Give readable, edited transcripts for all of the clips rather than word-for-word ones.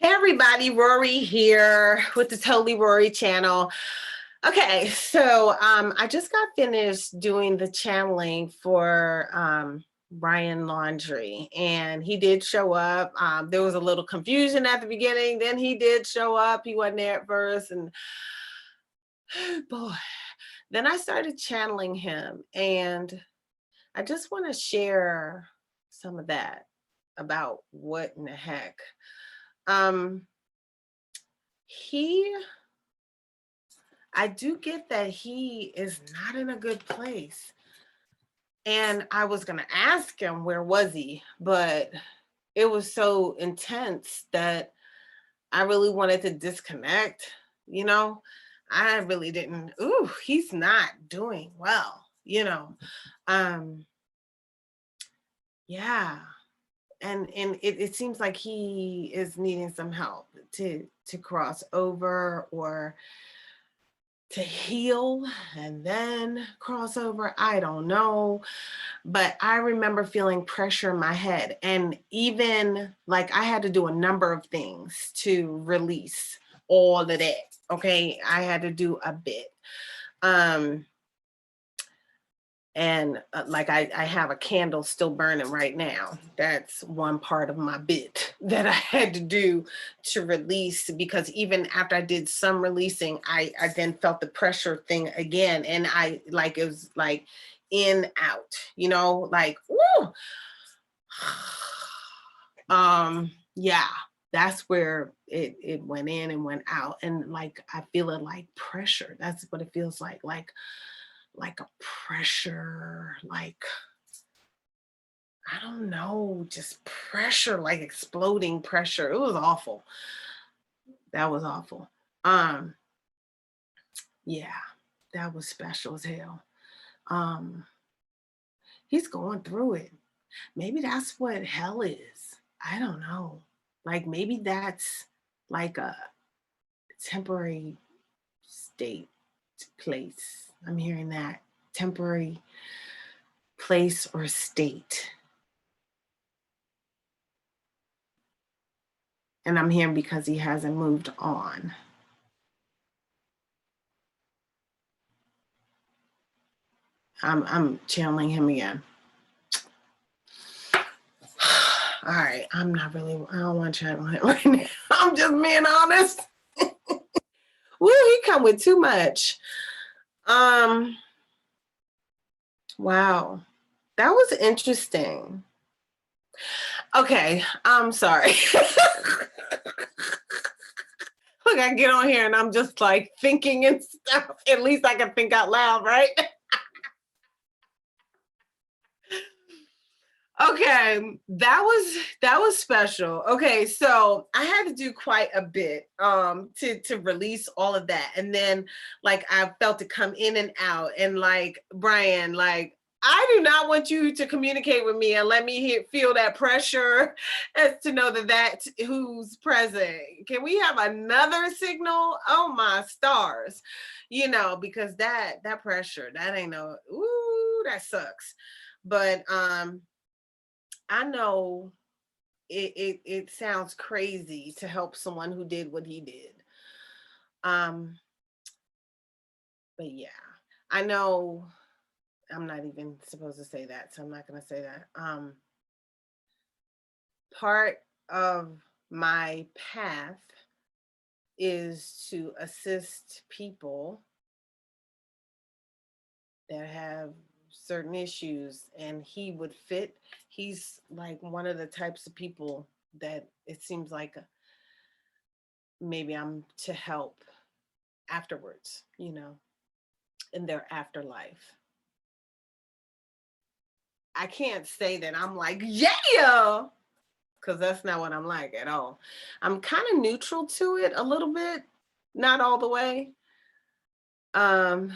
Hey everybody, Rorree here with the Totally Rorree channel. Okay, so I just got finished doing the channeling for Brian Laundrie, and he did show up. There was a little confusion at the beginning, then he did show up. He wasn't there at first, and boy, then I started channeling him, and I just want to share some of that about what in the heck. Um, he I do get that he is not in a good place. And I was going to ask him where was he, but it was so intense that I really wanted to disconnect, you know. I really didn't. Ooh, he's not doing well, you know. Um yeah. And it seems like he is needing some help to cross over or to heal and then cross over. I don't know. But I remember feeling pressure in my head. And even like I had to do a number of things to release all of that. Okay. I had to do a bit. Um, and like I have a candle still burning right now. That's one part of my bit that I had to do to release, because even after I did some releasing, I then felt the pressure thing again, and I like it was like in out, you know, like woo. Yeah, that's where it went in and went out, and like I feel it like pressure. That's what it feels like a pressure, like, I don't know, just pressure, like exploding pressure. It was awful. That was awful. Um, yeah, that was special as hell. Um, he's going through it. Maybe that's what hell is. I don't know. Like maybe that's like a temporary state, place. I'm hearing that temporary place or state. And I'm here because he hasn't moved on. I'm channeling him again. All right, I don't want to channel him right now. I'm just being honest. Woo, he come with too much. Wow. That was interesting. Okay, I'm sorry. Look, I get on here and I'm just like thinking and stuff. At least I can think out loud, right? Okay, that was special. Okay, so I had to do quite a bit to release all of that. And then like I felt it come in and out, and like Brian, like I do not want you to communicate with me and let me feel that pressure as to know that's who's present. Can we have another signal? Oh my stars. You know, because that pressure, that ain't no, ooh, that sucks. But I know it sounds crazy to help someone who did what he did. Um, but yeah, I know I'm not even supposed to say that, so I'm not gonna say that. Part of my path is to assist people that have certain issues, and he would fit. He's like one of the types of people that it seems like maybe I'm to help afterwards, you know, in their afterlife. I can't say that I'm like, yeah, because that's not what I'm like at all. I'm kind of neutral to it a little bit, not all the way. Um,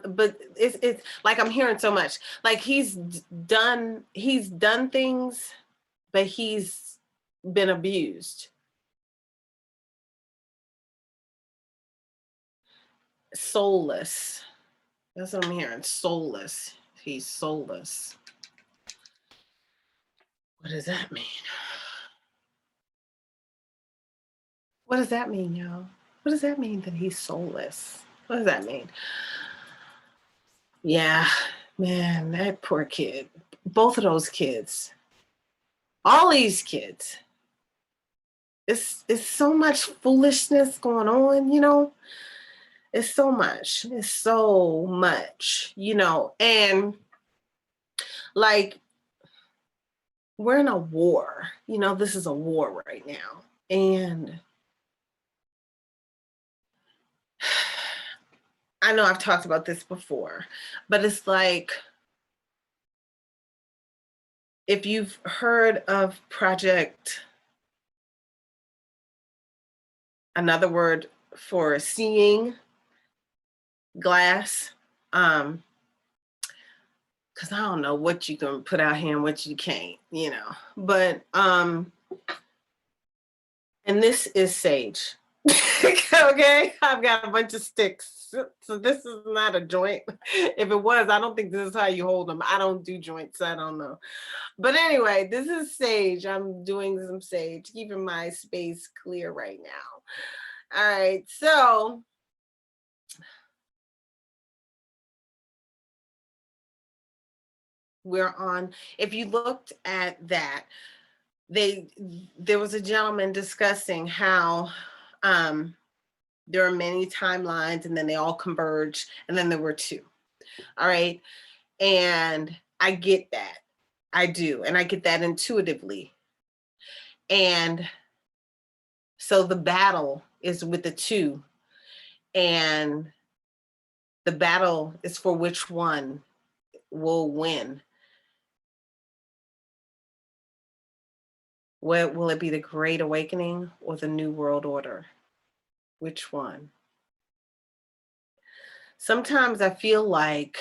but it's like I'm hearing so much. Like he's done things, but he's been abused. Soulless. That's what I'm hearing. Soulless. He's soulless. What does that mean? What does that mean, y'all? What does that mean that he's soulless? What does that mean? Yeah, man, that poor kid. Both of those kids. All these kids. It's so much foolishness going on, It's so much. It's so much, and like we're in a war. This is a war right now. And I know I've talked about this before, but it's like if you've heard of Project, another word for seeing glass, because I don't know what you can put out here and what you can't, but and this is sage. Okay, I've got a bunch of sticks, so this is not a joint. If it was, I don't think this is how you hold them. I don't do joints, I don't know. But anyway, this is sage. I'm doing some sage, keeping my space clear right now. All right, so we're on, if you looked at that, there was a gentleman discussing how there are many timelines and then they all converge, and then there were two. All right. And I get that. I do. And I get that intuitively. And so the battle is with the two, and the battle is for which one will win. Will it be the Great Awakening or the New World Order? Which one? Sometimes I feel like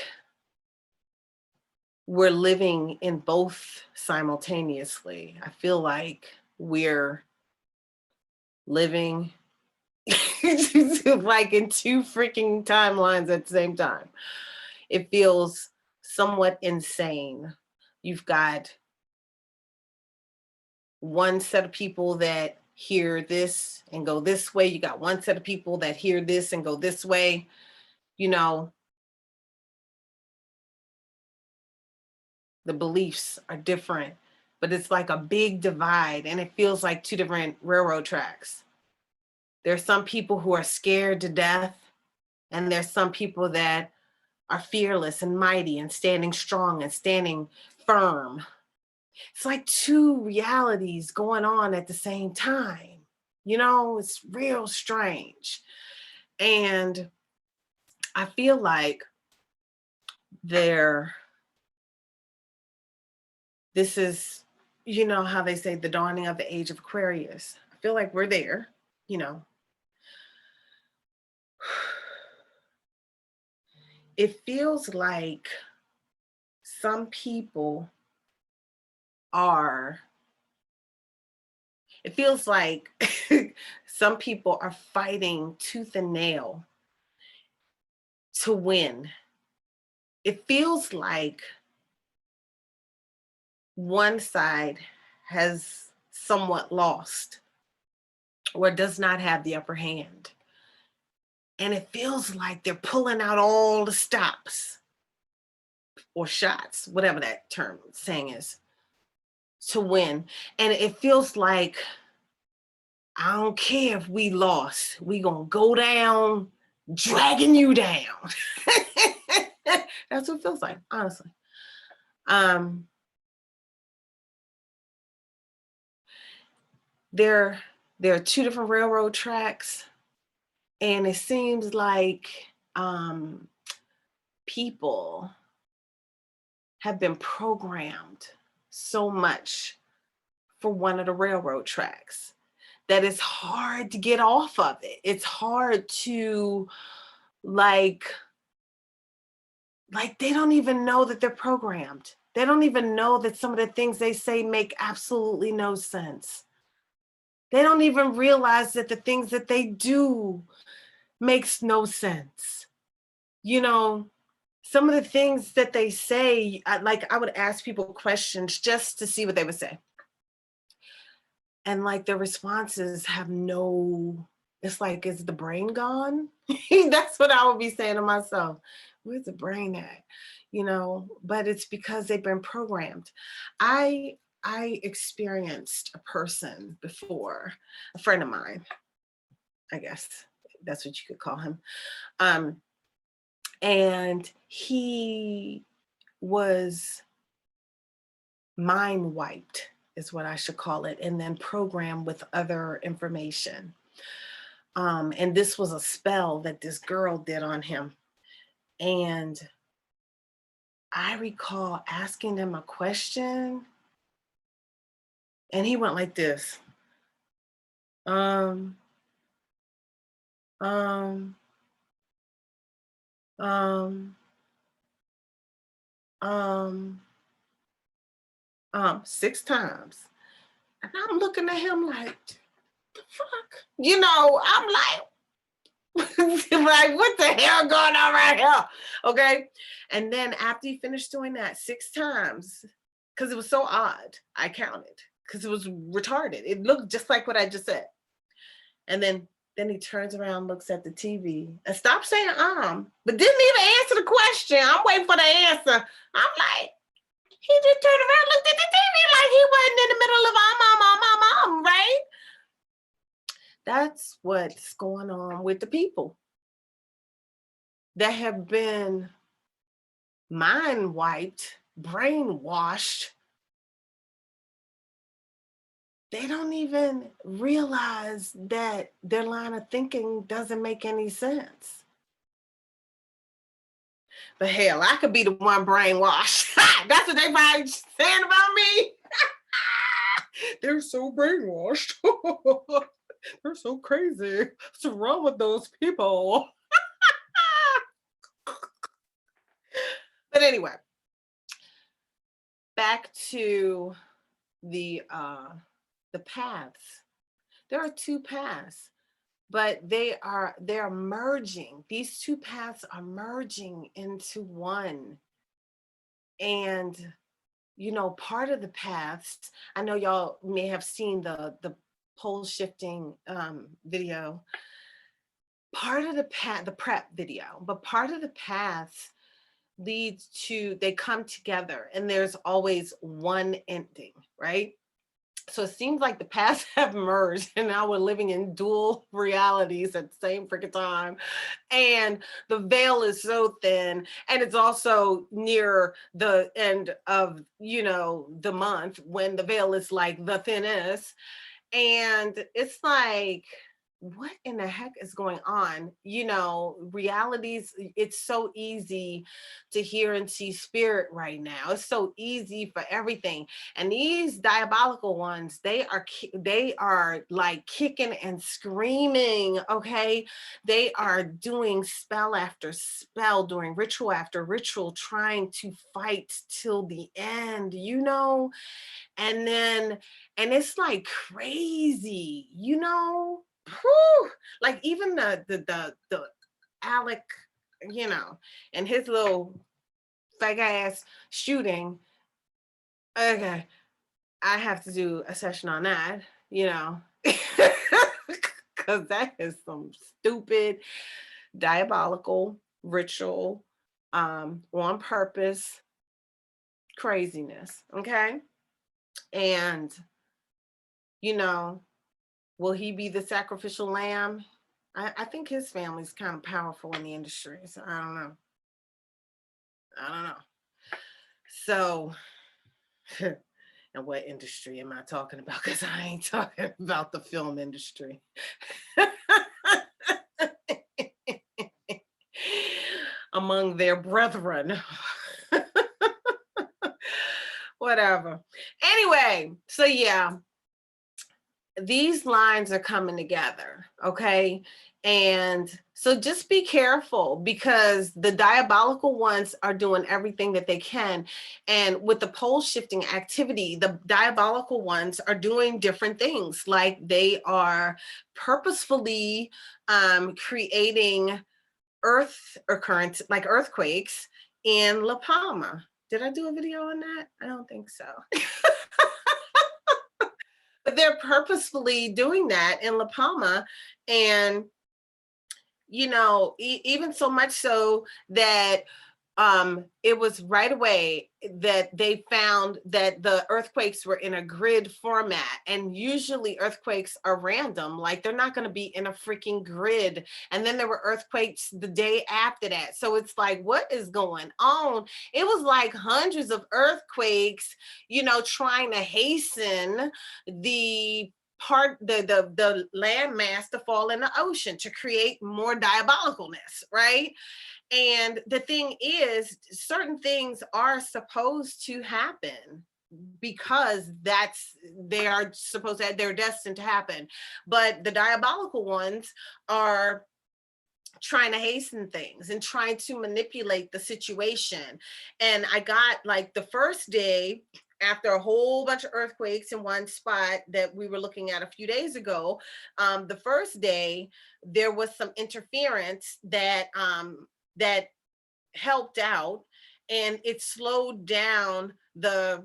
we're living in both simultaneously. I feel like we're living like in two freaking timelines at the same time. It feels somewhat insane. You've got one set of people that hear this and go this way. You got one set of people that hear this and go this way. The beliefs are different, but it's like a big divide, and it feels like two different railroad tracks. There's some people who are scared to death, and there's some people that are fearless and mighty and standing strong and standing firm. It's like two realities going on at the same time. It's real strange. And I feel like this is, how they say the dawning of the age of Aquarius. I feel like we're there, It feels like some people are, it feels like some people are fighting tooth and nail to win. It feels like one side has somewhat lost or does not have the upper hand. And it feels like they're pulling out all the stops or shots, whatever that term saying is, to win. And it feels like, I don't care if we lost, we gonna go down dragging you down. That's what it feels like, honestly. There are two different railroad tracks, and it seems like people have been programmed so much for one of the railroad tracks that it's hard to get off of it. It's hard to like they don't even know that they're programmed. They don't even know that some of the things they say make absolutely no sense. They don't even realize that the things that they do makes no sense. Some of the things that they say, I would ask people questions just to see what they would say. And like their responses have no, it's like, is the brain gone? That's what I would be saying to myself. Where's the brain at? You know, but it's because they've been programmed. I I experienced a person before, a friend of mine, I guess that's what you could call him. Um, and he was mind wiped, is what I should call it, and then programmed with other information. And this was a spell that this girl did on him. And I recall asking him a question, and he went like this. Um, um, um, um, 6 times. And I'm looking at him like, the fuck? You know, I'm like, like, what the hell going on right here? Okay. And then after he finished doing that 6 times, because it was so odd, I counted because it was retarded. It looked just like what I just said. And then he turns around, looks at the TV, and stops saying but didn't even answer the question. I'm waiting for the answer. I'm like, he just turned around, looked at the TV like he wasn't in the middle of right? That's what's going on with the people that have been mind wiped, brainwashed. They don't even realize that their line of thinking doesn't make any sense. But hell, I could be the one brainwashed. That's what they probably saying about me. They're so brainwashed. They're so crazy. What's wrong with those people? But anyway, back to the paths. There are 2 paths, but they're merging. These 2 paths are merging into one. And you know, part of the paths, I know y'all may have seen the pole shifting video. Part of the path, the prep video, but part of the paths leads to, they come together and there's always one ending, right? So it seems like the paths have merged and now we're living in dual realities at the same freaking time. And the veil is so thin, and it's also near the end of, you know, the month when the veil is like the thinnest. And it's like, what in the heck is going on? You know, realities, it's so easy to hear and see spirit right now. It's so easy for everything. And these diabolical ones, they are like kicking and screaming, okay? They are doing spell after spell, doing ritual after ritual, trying to fight till the end, you know? And it's like crazy, you know? Whew. Like even the Alec, you know, and his little fake ass shooting. Okay, I have to do a session on that, you know, because that is some stupid, diabolical ritual, on purpose craziness. Okay, and you know, will he be the sacrificial lamb? I think his family's kind of powerful in the industry. So I don't know. I don't know. So, and what industry am I talking about? Because I ain't talking about the film industry. Among their brethren. Whatever. Anyway, so yeah, these lines are coming together, okay? And so just be careful, because the diabolical ones are doing everything that they can. And with the pole shifting activity, the diabolical ones are doing different things. Like they are purposefully creating earth occurrence, like earthquakes in La Palma. Did I do a video on that? I don't think so. they're purposefully doing that in La Palma. And, even so much so that it was right away that they found that the earthquakes were in a grid format. And usually earthquakes are random, like they're not going to be in a freaking grid. And then there were earthquakes the day after that. So it's like, what is going on? It was like hundreds of earthquakes, trying to hasten the the landmass to fall in the ocean to create more diabolicalness, right? And the thing is, certain things are supposed to happen because they're destined to happen. But the diabolical ones are trying to hasten things and trying to manipulate the situation. And I got, like, the first day, after a whole bunch of earthquakes in one spot that we were looking at a few days ago, the first day there was some interference that helped out, and it slowed down the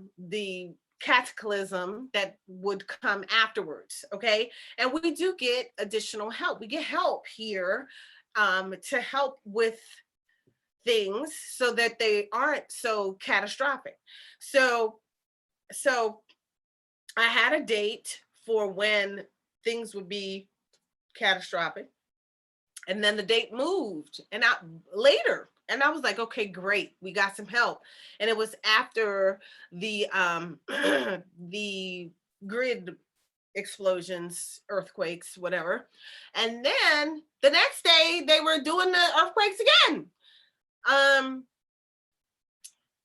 cataclysm that would come afterwards. Okay, and we do get additional help. We get help here, to help with things so that they aren't so catastrophic. So I had a date for when things would be catastrophic, and then the date moved and out later. And I was like, okay, great, we got some help. And it was after the the grid explosions, earthquakes, whatever. And then the next day they were doing the earthquakes again. Um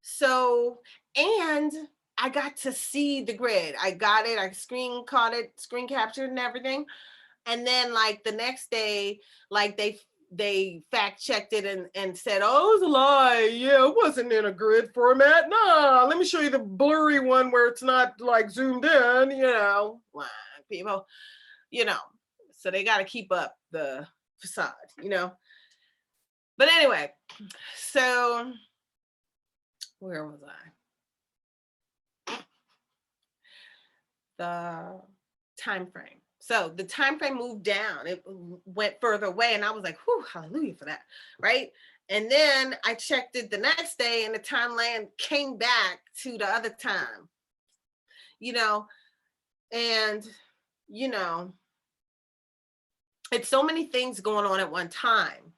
so and I got to see the grid. I got it, I caught it, screen captured and everything. And then, like, the next day, like, they fact checked it and said, oh, it was a lie. Yeah, it wasn't in a grid format. Nah, let me show you the blurry one where it's not, like, zoomed in, people, so they got to keep up the facade. But anyway, so where was I? The time frame. So the time frame moved down. It went further away, and I was like, whew, hallelujah for that, right? And then I checked it the next day, and the timeline came back to the other time, and, it's so many things going on at one time.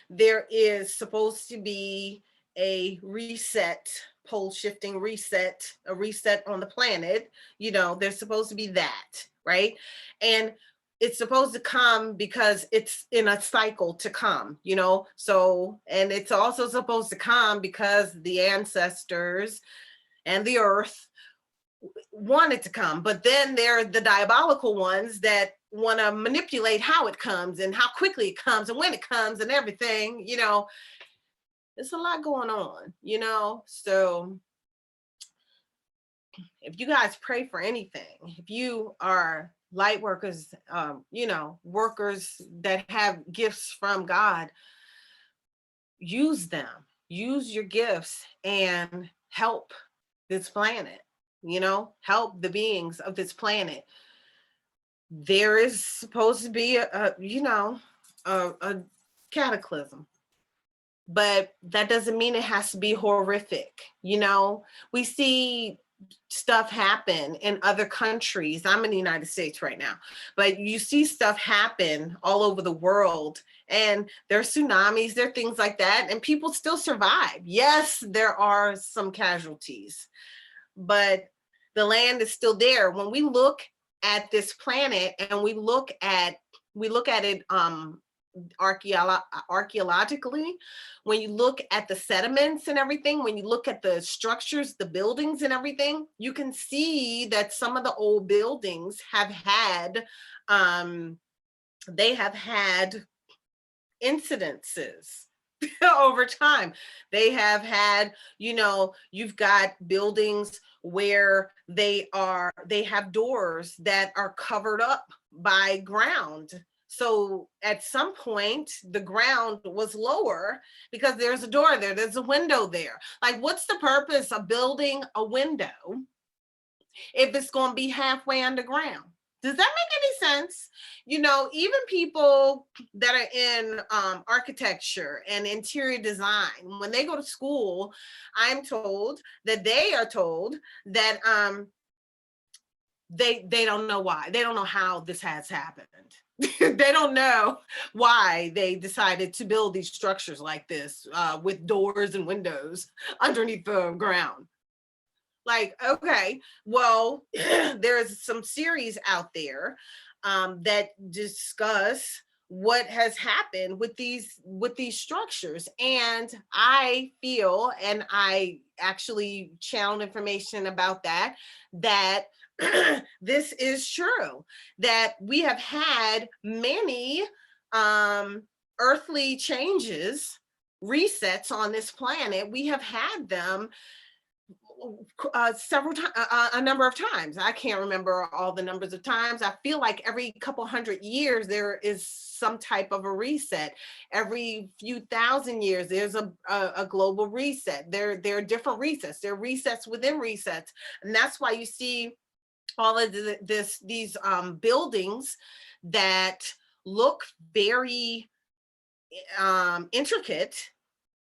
There is supposed to be a reset, pole shifting reset, a reset on the planet. There's supposed to be that, right? And it's supposed to come because it's in a cycle to come, so, and it's also supposed to come because the ancestors and the earth want it to come. But then there are the diabolical ones that want to manipulate how it comes and how quickly it comes and when it comes and everything. There's a lot going on, so if you guys pray for anything, if you are light workers, workers that have gifts from God, use them, use your gifts and help this planet, help the beings of this planet. There is supposed to be a cataclysm, but that doesn't mean it has to be horrific. We see stuff happen in other countries. I'm in the United States right now, but you see stuff happen all over the world, and there are tsunamis, there are things like that, and people still survive. Yes, there are some casualties, but the land is still there. When we look at this planet and we look at it archaeologically, when you look at the sediments and everything, when you look at the structures, the buildings and everything, you can see that some of the old buildings have had incidences over time. They have had, you've got buildings where they have doors that are covered up by ground. So at some point, the ground was lower because there's a door there, there's a window there. Like, what's the purpose of building a window if it's going to be halfway underground? Does that make any sense? You know, even people that are in architecture and interior design, when they go to school, I'm told that they are told that they don't know why. They don't know how this has happened. They don't know why they decided to build these structures like this with doors and windows underneath the ground. Like, okay, well, there's some series out there that discuss what has happened with these structures, and I feel, and I actually channeled information about that, that this is true, that we have had many earthly changes, resets on this planet. We have had them several times, a number of times. I can't remember all the numbers of times. I feel like every couple hundred years there is some type of a reset. Every few thousand years there's a global reset. There are different resets. There are resets within resets, and that's why you see all of these buildings that look very intricate,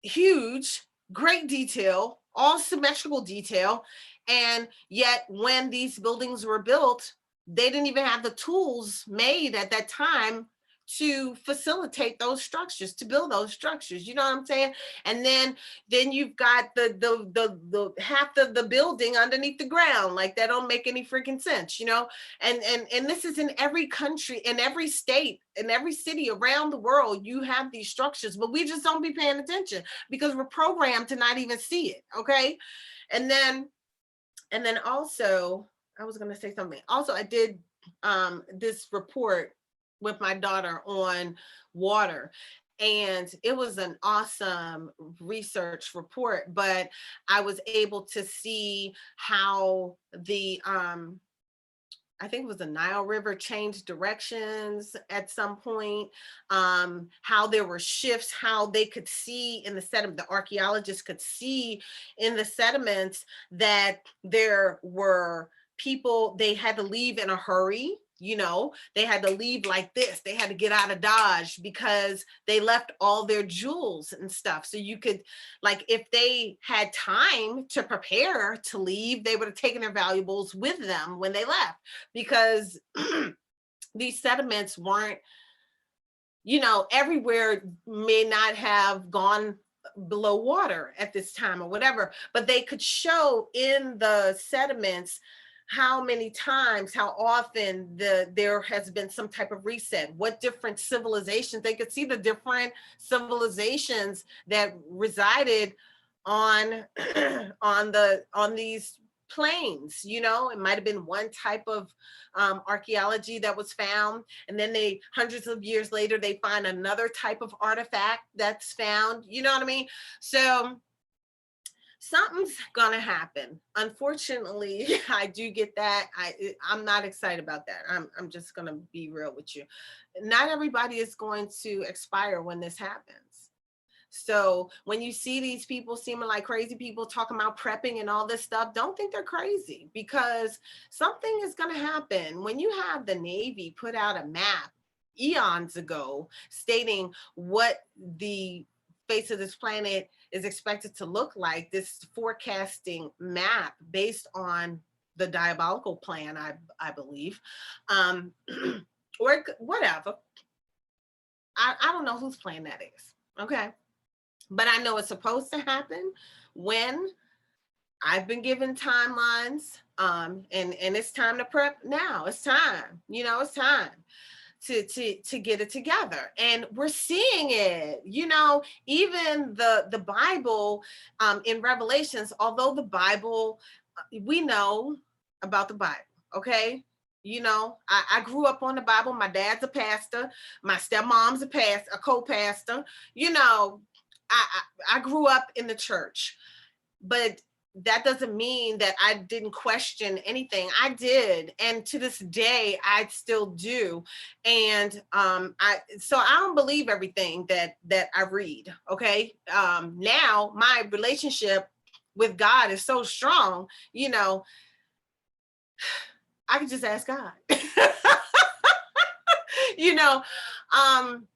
huge, great detail, all symmetrical detail. And yet, when these buildings were built, they didn't even have the tools made at that time to facilitate those structures, to build those structures. You know what I'm saying? And then you've got the half of the building underneath the ground. Like, that don't make any freaking sense, you know? And this is in every country, in every state, in every city around the world. You have these structures, but we just don't be paying attention because we're programmed to not even see it. Okay. And then also, I was going to say something. Also, I did this report with my daughter on water, and it was an awesome research report, but I was able to see how the I think it was the Nile River changed directions at some point, how there were shifts, how they could see in the sediment, the archaeologists could see in the sediments that there were people, they had to leave in a hurry. You know, they had to leave like this. They had to get out of Dodge because they left all their jewels and stuff. So you could, like, if they had time to prepare to leave, they would have taken their valuables with them when they left, because these sediments weren't, you know, everywhere may not have gone below water at this time or whatever, but they could show in the sediments how many times, how often there has been some type of reset, what different civilizations. They could see the different civilizations that resided on on these plains. You know, it might have been one type of archaeology that was found, and then they, hundreds of years later, they find another type of artifact that's found. You know what I mean? So something's gonna happen. Unfortunately, I do get that. I'm not excited about that. I'm just gonna be real with you. Not everybody is going to expire when this happens. So when you see these people seeming like crazy people talking about prepping and all this stuff, don't think they're crazy, because something is going to happen. When you have the Navy put out a map eons ago stating what the face of this planet is expected to look like, this forecasting map based on the diabolical plan, I believe, or whatever. I don't know whose plan that is. Okay. But I know it's supposed to happen when I've been given timelines, and it's time to prep now. It's time, you know, it's time to get it together, and we're seeing it. You know, even the Bible, in Revelations, although the Bible, we know about the Bible, okay. You know, I grew up on the Bible. My dad's a pastor. My stepmom's a pastor, a co-pastor. You know, I grew up in the church, but that doesn't mean that I didn't question anything. I did, and to this day, I still do. And so I don't believe everything that I read. Okay, now my relationship with God is so strong. You know, I could just ask God. you know, um,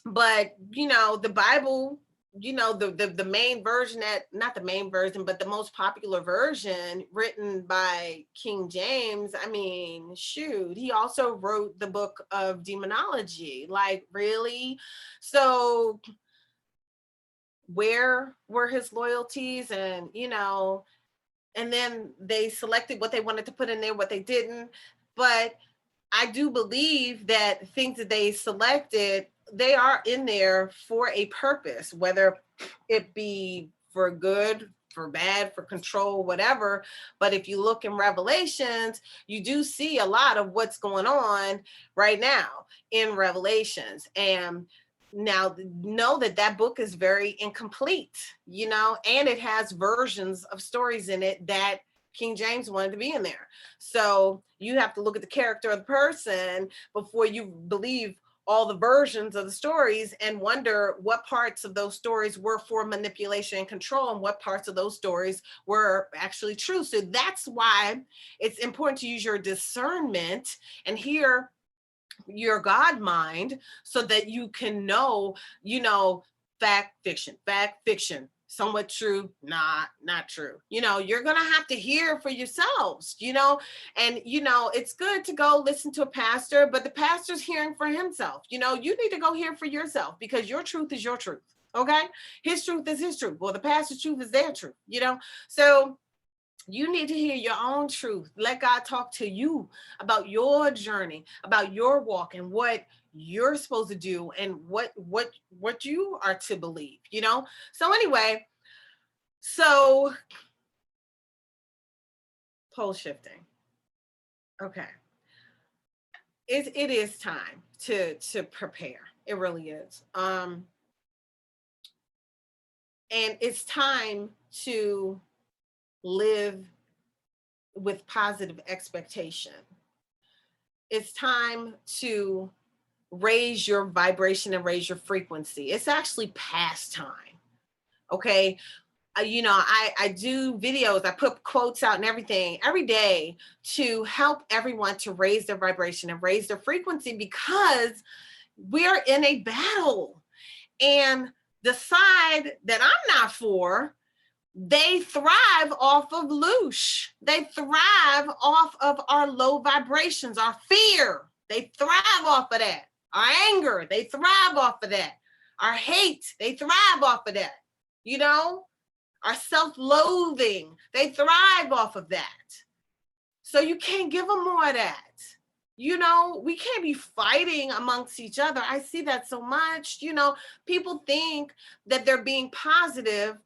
but the Bible, the main version, that not the main version but the most popular version, written by King James. I mean, shoot, he also wrote the book of demonology. Like, really? So where were his loyalties? And then they selected what they wanted to put in there, what they didn't. But I do believe that things that they selected, they are in there for a purpose, whether it be for good, for bad, for control, whatever. But if you look in Revelations, you do see a lot of what's going on right now in Revelations. And now know that that book is very incomplete, and it has versions of stories in it that King James wanted to be in there. So you have to look at the character of the person before you believe all the versions of the stories, and wonder what parts of those stories were for manipulation and control, and what parts of those stories were actually true. So that's why it's important to use your discernment and hear your God mind, so that you can know, fact, fiction, somewhat true, not true. You're gonna have to hear for yourselves, and it's good to go listen to a pastor, but the pastor's hearing for himself. You need to go hear for yourself, because your truth is your truth. Okay, his truth is his truth. Well, the pastor's truth is their truth. So you need to hear your own truth. Let God talk to you about your journey, about your walk, and what you're supposed to do, and what you are to believe. So anyway, so pole shifting. Okay, it is time to prepare. It really is. And it's time to live with positive expectation. It's time to raise your vibration and raise your frequency. It's actually past time. Okay. I do videos, I put quotes out and everything every day to help everyone to raise their vibration and raise their frequency, because we're in a battle. And the side that I'm not for, they thrive off of loosh. They thrive off of our low vibrations, our fear. They thrive off of that. Our anger, they thrive off of that. Our hate, they thrive off of that. Our self-loathing, they thrive off of that. So you can't give them more of that. We can't be fighting amongst each other. I see that so much. People think that they're being positive,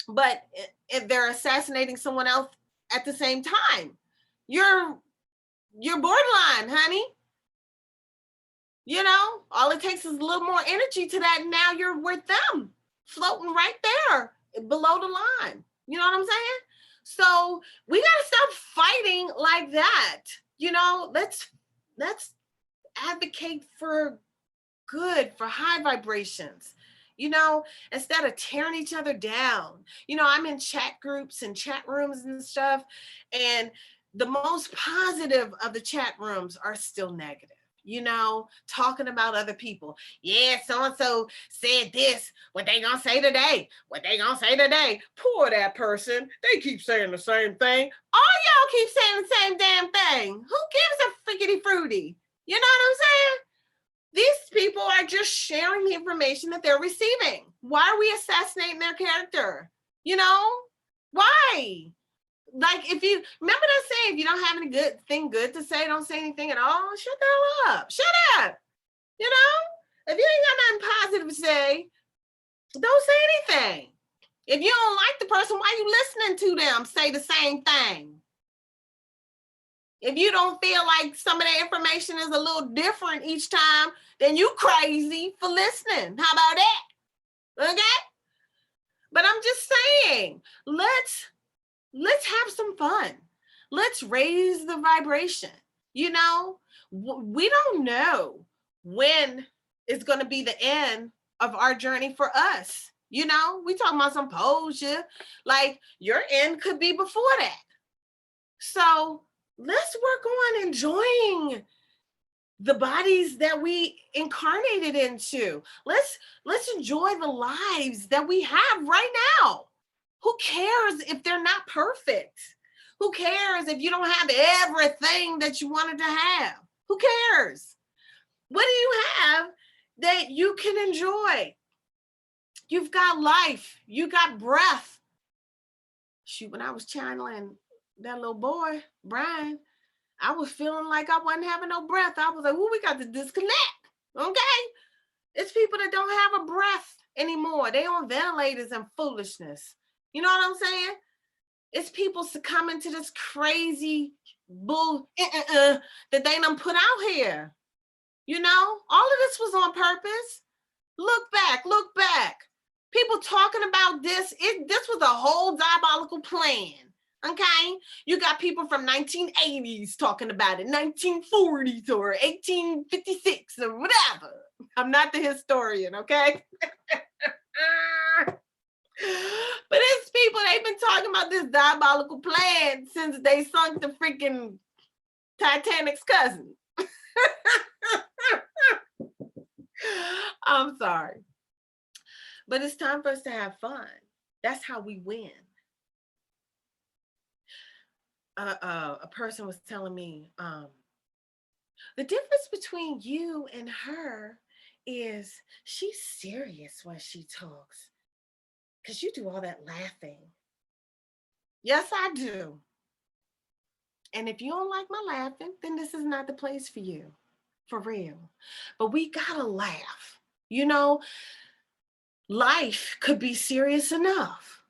but if they're assassinating someone else at the same time, you're borderline, honey. All it takes is a little more energy to that, and now you're with them, floating right there below the line. You know what I'm saying? So we gotta stop fighting like that. Let's advocate for good, for high vibrations, instead of tearing each other down. I'm in chat groups and chat rooms and stuff, and the most positive of the chat rooms are still negative. Talking about other people. Yeah, so-and-so said this. What they gonna say today? What they gonna say today? Poor that person. They keep saying the same thing. All y'all keep saying the same damn thing. Who gives a frickety fruity? You know what I'm saying? These people are just sharing the information that they're receiving. Why are we assassinating their character? Why? Like, if you remember that saying, if you don't have any good to say, don't say anything at all. Shut the hell up. Shut up. If you ain't got nothing positive to say, don't say anything. If you don't like the person, why are you listening to them say the same thing? If you don't feel like some of the information is a little different each time, then you crazy for listening. How about that? Okay? But I'm just saying, let's have some fun. Let's raise the vibration. We don't know when it's going to be the end of our journey for us. We talking about some posure, like your end could be before that. So let's work on enjoying the bodies that we incarnated into. Let's enjoy the lives that we have right now. Who cares if they're not perfect? Who cares if you don't have everything that you wanted to have? Who cares? What do you have that you can enjoy? You've got life, you got breath. Shoot, when I was channeling that little boy, Brian, I was feeling like I wasn't having no breath. I was like, "Well, we got to disconnect." Okay? It's people that don't have a breath anymore. They on ventilators and foolishness. You know what I'm saying? It's people succumbing to this crazy bull that they done put out here. You know, all of this was on purpose. Look back, look back. People talking about this. This was a whole diabolical plan. Okay, you got people from 1980s talking about it, 1940s or 1856 or whatever. I'm not the historian, okay? But it's people, they've been talking about this diabolical plan since they sunk the freaking Titanic's cousin. I'm sorry. But it's time for us to have fun. That's how we win. A person was telling me, the difference between you and her is she's serious when she talks because you do all that laughing. Yes, I do. And if you don't like my laughing, then this is not the place for you, for real. But we gotta laugh. You know, life could be serious enough.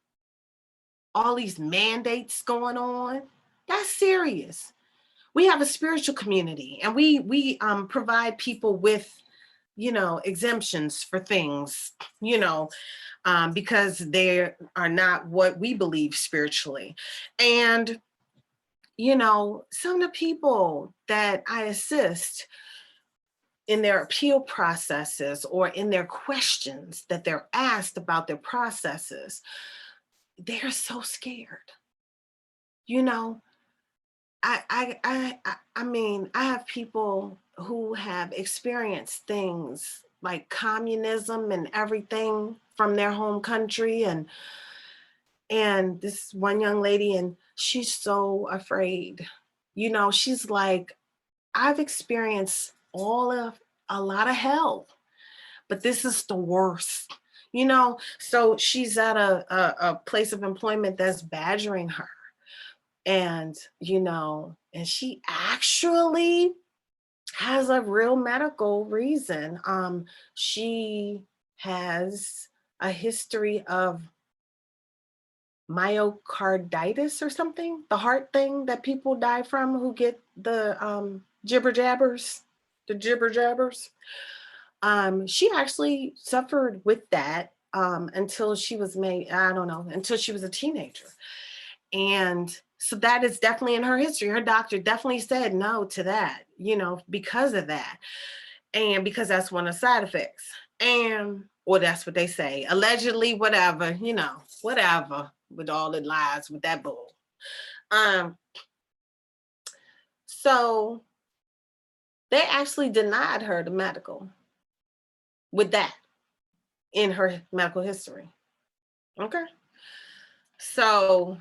All these mandates going on, that's serious. We have a spiritual community, and we provide people with, you know, exemptions for things, you know, because they are not what we believe spiritually. And you know, some of the people that I assist in their appeal processes or in their questions that they're asked about their processes, they're so scared. You know, I mean, I have people who have experienced things like communism and everything from their home country, and this one young lady, and she's so afraid. You know, she's like, I've experienced all of a lot of hell, but this is the worst. You know, so she's at a place of employment that's badgering her. And, you know, and she actually has a real medical reason. She has a history of myocarditis or something, the heart thing that people die from who get the jibber jabbers, the jibber jabbers. She actually suffered with that until she was made, I don't know, until she was a teenager. And so that is definitely in her history. Her doctor definitely said no to that, you know, because of that. And because that's one of the side effects. And, or that's what they say, allegedly, whatever, you know, whatever, with all the lies with that bull. Um, so they actually denied her the medical with that in her medical history. Okay. So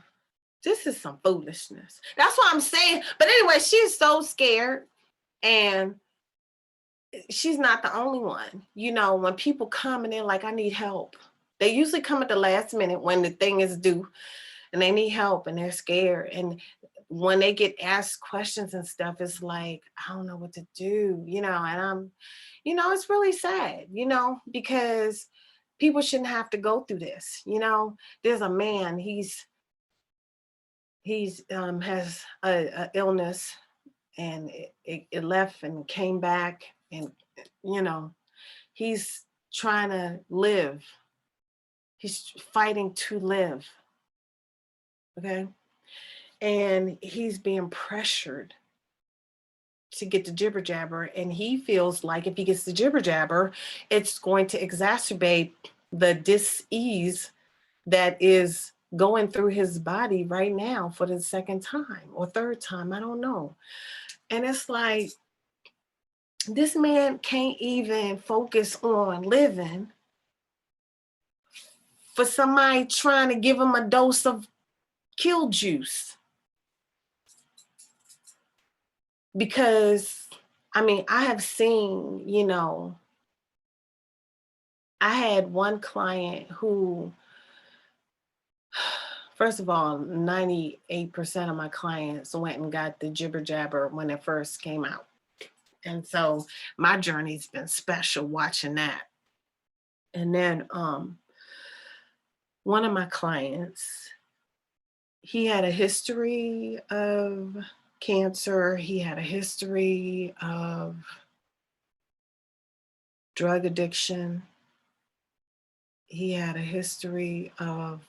this is some foolishness. That's what I'm saying. But anyway, she's so scared, and she's not the only one. You know, when people come and they're like, I need help, they usually come at the last minute when the thing is due and they need help and they're scared. And when they get asked questions and stuff, it's like, I don't know what to do, you know, and you know, it's really sad, you know, because people shouldn't have to go through this. You know, there's a man, he's has a illness, and it left and came back, and you know, he's trying to live, he's fighting to live, okay, and he's being pressured to get the jibber jabber, and he feels like if he gets the jibber jabber, it's going to exacerbate the dis-ease that is going through his body right now for the second time or third time. I don't know. And it's like, this man can't even focus on living for somebody trying to give him a dose of kill juice. Because, I mean, I have seen, I had one client who, first of all, 98% of my clients went and got the jibber jabber when it first came out. And so my journey's been special watching that. And then one of my clients, he had a history of cancer. He had a history of drug addiction. He had a history of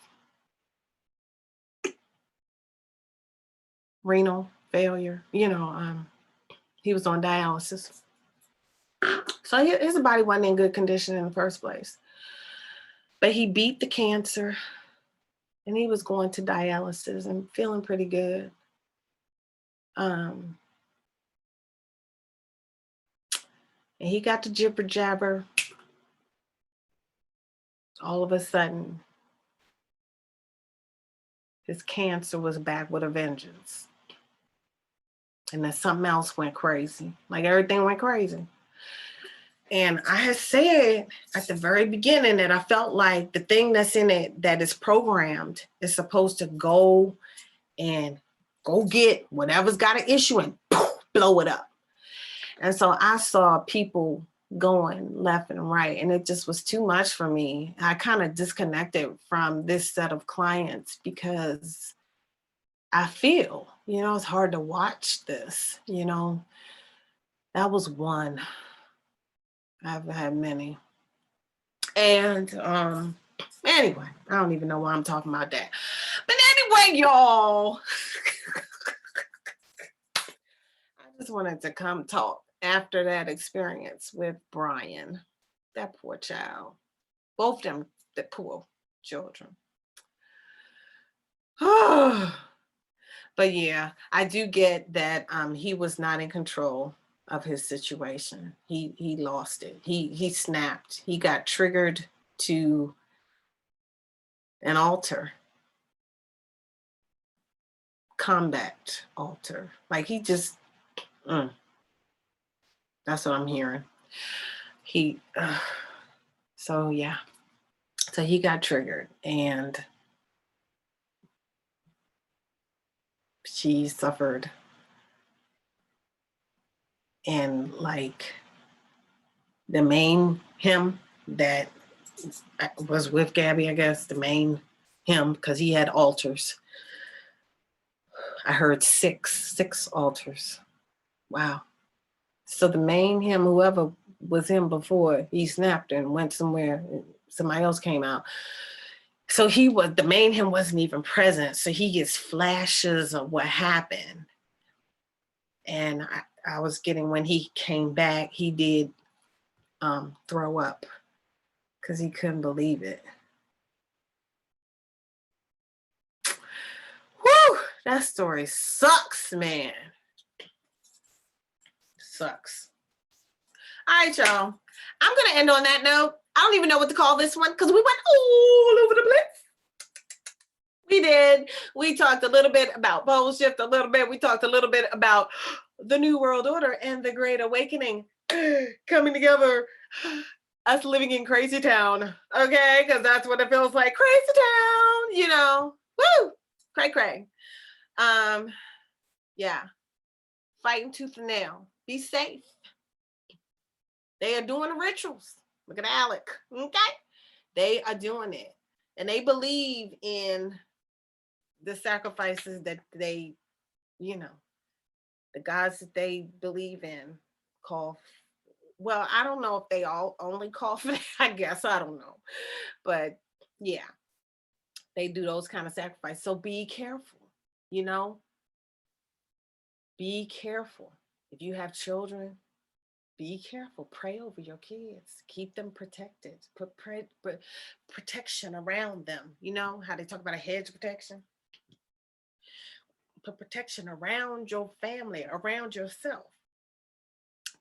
renal failure. He was on dialysis. So his body wasn't in good condition in the first place. But he beat the cancer and he was going to dialysis and feeling pretty good. And he got the jibber jabber. All of a sudden, his cancer was back with a vengeance. And then something else went crazy. Like everything went crazy. And I had said at the very beginning that I felt like the thing that's in it that is programmed is supposed to go and go get whatever's got an issue and poof, blow it up. And so I saw people going left and right, and it just was too much for me. I kind of disconnected from this set of clients because I feel, it's hard to watch this, That was one. I've had many. And anyway, I don't even know why I'm talking about that. But anyway, y'all, I just wanted to come talk after that experience with Brian, that poor child. Both them, the poor children. But yeah, I do get that he was not in control of his situation. He lost it. He snapped. He got triggered to an altar, combat altar. Like he just, that's what I'm hearing. So yeah. So he got triggered and she suffered. And like the main him that was with Gabby, I guess, the main him, because he had altars. I heard six altars. Wow. So the main him, whoever was him before, he snapped and went somewhere. Somebody else came out. So the main him wasn't even present. So he gets flashes of what happened. And I was getting, when he came back, he did throw up because he couldn't believe it. Whew, that story sucks, man. Sucks. All right, y'all. I'm going to end on that note. I don't even know what to call this one because we went all over the place. We did. We talked a little bit about pole shift, a little bit. We talked a little bit about the New World Order and the Great Awakening coming together. Us living in Crazy Town, okay? Because that's what it feels like. Crazy Town, Woo! Cray. Yeah. Fighting tooth and nail. Be safe. They are doing the rituals. Look at Alec, okay? They are doing it. And they believe in the sacrifices that they, the gods that they believe in call. Well, I don't know if they all only call for that, I guess. I don't know. But yeah, they do those kind of sacrifices. So be careful, Be careful. If you have children, Be careful. Pray over your kids. Keep them protected. Put protection around them. You know how they talk about a hedge protection? Put protection around your family, around yourself.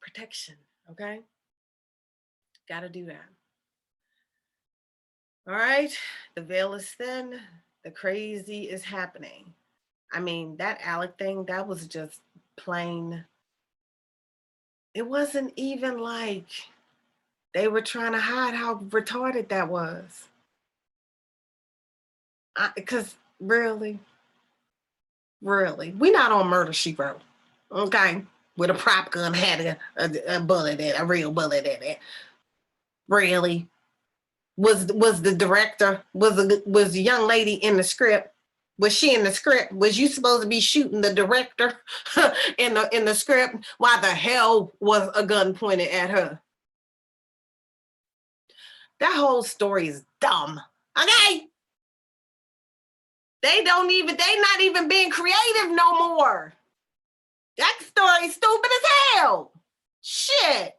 Protection, okay? Got to do that. All right. The veil is thin. The crazy is happening. I mean, that Alec thing, that was just plain. It wasn't even like they were trying to hide how retarded that was. Because really, we're not on Murder She Wrote, okay? With a prop gun had a bullet in a real bullet in it. Really, was the director was the young lady in the script? Was she in the script? Was you supposed to be shooting the director in the script? Why the hell was a gun pointed at her? That whole story is dumb. Okay. They not even being creative no more. That story's stupid as hell. Shit.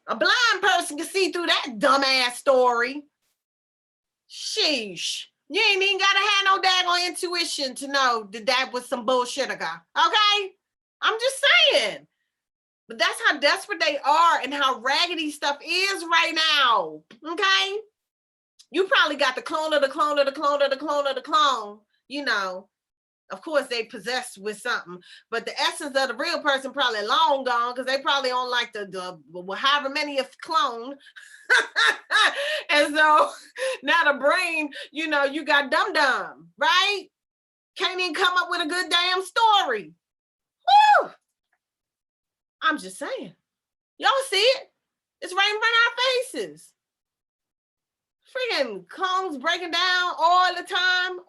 A blind person can see through that dumbass story. Sheesh. You ain't even gotta have no daggone intuition to know that was some bullshit ago. Okay? I'm just saying. But that's how desperate they are and how raggedy stuff is right now. Okay? You probably got the clone of the clone of the clone of the clone of the clone. You know, of course they possessed with something, but the essence of the real person probably long gone because they probably on like the however many of clone. And so now the brain, you know, you got dumb, right? Can't even come up with a good damn story. Woo! I'm just saying. Y'all see it? It's right in front of our faces. Freaking clones breaking down all the time.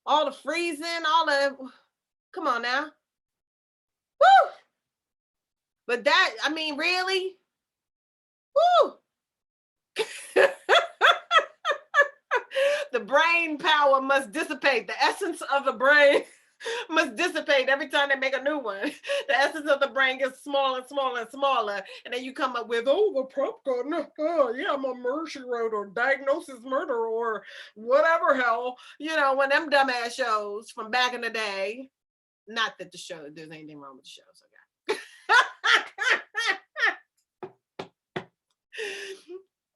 All the freezing, all the, come on now. Woo! But that, I mean, really? Woo! The brain power must dissipate. The essence of the brain must dissipate every time they make a new one. The essence of the brain gets smaller and smaller and smaller. And then you come up with, oh, the prop gun. Oh, yeah, I'm a Murder She Wrote or Diagnosis Murder or whatever hell. You know, one of them dumbass shows from back in the day. Not that the show, there's anything wrong with the shows. Okay.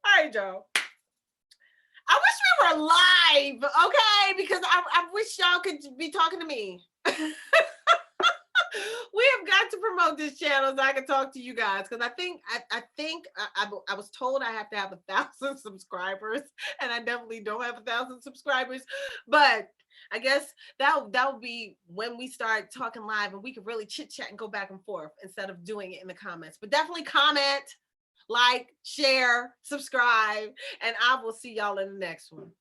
All right, Joe. I wish we were live, okay? Because I wish y'all could be talking to me. We have got to promote this channel so I can talk to you guys because I think I was told I have to have 1,000 subscribers, and I definitely don't have 1,000 subscribers. But I guess that'll be when we start talking live and we can really chit chat and go back and forth instead of doing it in the comments. But definitely comment, like, share, subscribe, and I will see y'all in the next one.